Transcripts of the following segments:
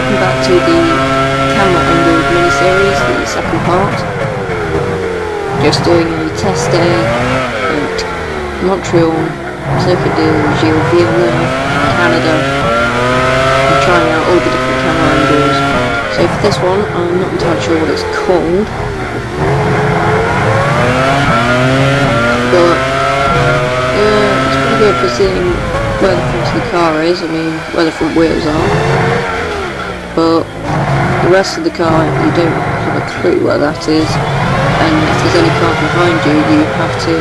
welcome back to the camera angled miniseries, the second part. Just doing a test day at Montreal, Circuit de Gilles Villeneuve, Canada, and trying out all the different camera angles. So for this one, I'm not entirely sure what it's called, but yeah, it's pretty good for seeing where the front of the car is, where the front wheels are, but the rest of the car you don't have a clue where that is, and if there's any cars behind you, you have to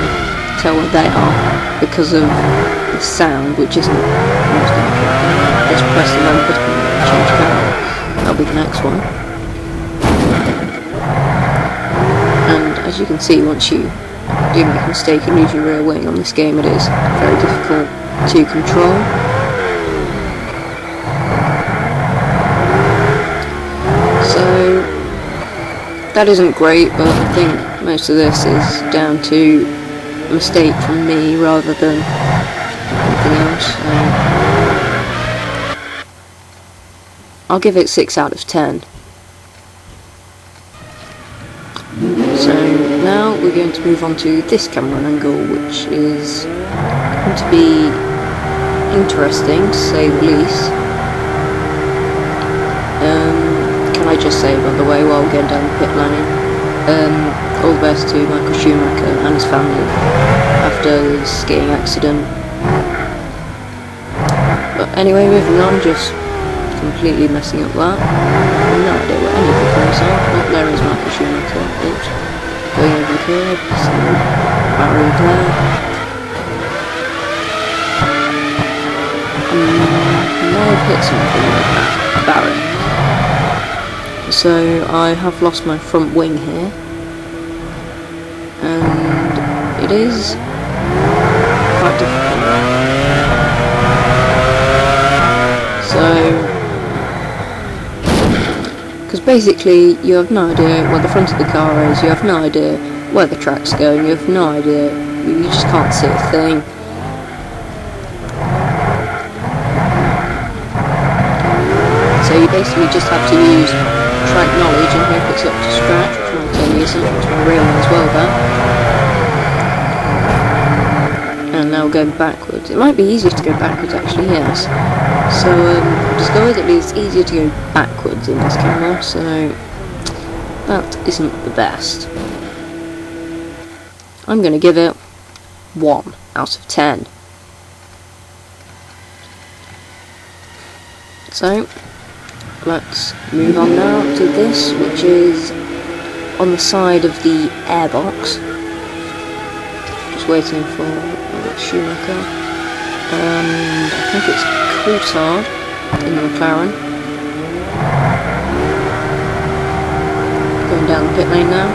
tell where they are because of the sound, which isn't most accurate. Just press the run button and change camera. That'll be the next one. And as you can see, once you do make a mistake and lose your rear wing on this game, it is very difficult to control. So that isn't great, but I think most of this is down to a mistake from me rather than anything else. I'll give it 6 out of 10. So now we're going to move on to this camera angle, which is going to be interesting to say the least. Can I just say, by the way, while we're going down the pit lane, all the best to Michael Schumacher and his family after the skiing accident. But anyway, moving on, just completely messing up that. No idea what any of the cars are. Oh, there is Michael Schumacher. Oops. Going over the curb, so barrier there. May have hit something like that barrier. So I have lost my front wing here, and it is quite difficult. So, because basically you have no idea where the front of the car is, you have no idea where the track's going, you have no idea, you just can't see a thing. So you basically just have to use track knowledge and hope it's up to scratch, which my turn isn't, which my real one as well there. And now going backwards. It might be easier to go backwards actually, yes. So I've discovered that it's easier to go backwards in this camera, so that isn't the best. I'm going to give it 1 out of 10. So let's move on now to this, which is on the side of the airbox. Just waiting for Schumacher. And I think it's Coulthard in the McLaren. Going down the pit lane now.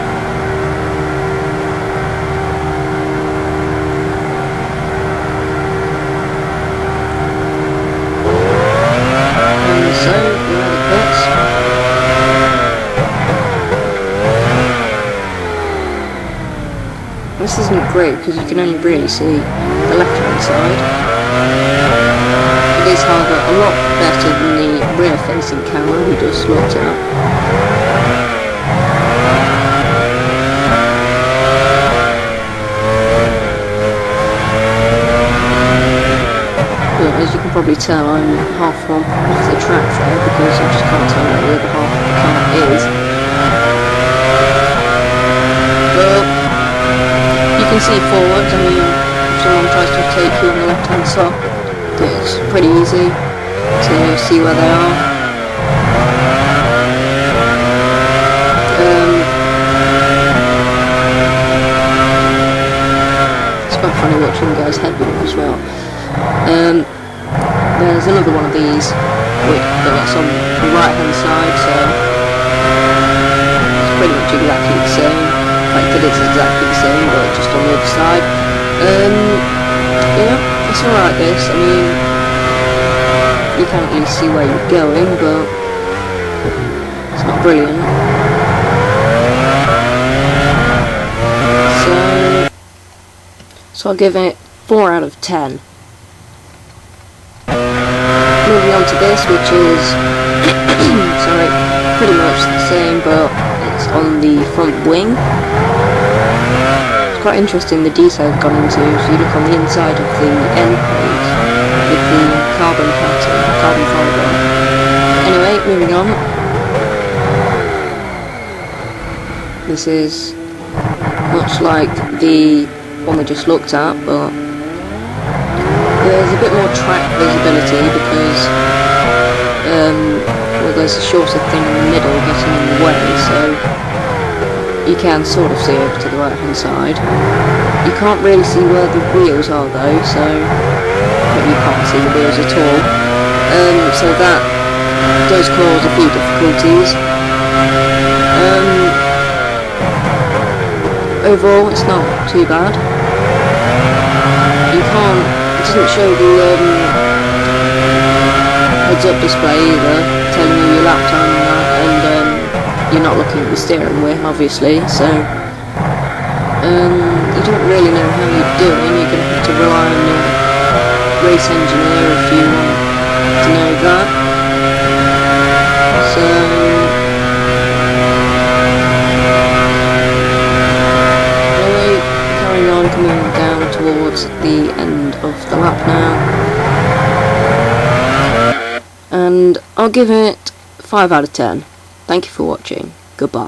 And so we're at the pits. This isn't great because you can only really see the left hand side. It is, however, a lot better than the rear facing camera we just looked at. But as you can probably tell, I'm half off the track there because I just can't tell where the other half of the car is. But you can see forwards, if someone tries to take you on the left hand side, it's pretty easy to see where they are. It's quite funny watching the guys head move as well. There's another one of these that's on the right hand side, so it's pretty much exactly the same. In fact, it is exactly the same, but just on the other side. Yeah, it's alright this, you can't really see where you're going, but it's not brilliant. So I'll give it 4 out of 10. Moving on to this, which is pretty much the same, but it's on the front wing. It's quite interesting the detail it's gone into. So you look on the inside of the end plate with the carbon pattern, carbon fibre. Anyway, moving on. This is much like the one we just looked at, but there's a bit more track visibility because well, there's a shorter thing in the middle getting in the way, so you can sort of see over to the right hand side. You can't really see where the wheels are though, so you can't see the wheels at all. So that does cause a few difficulties. Overall, it's not too bad. You can't, it doesn't show the heads-up display either, telling you your lap time and that, and you're not looking at the steering wheel, obviously, so you don't really know how you're doing. You're going to have to rely on your race engineer if you want to know that. So coming down towards the end of the lap now, and I'll give it 5 out of 10. Thank you for watching. Goodbye.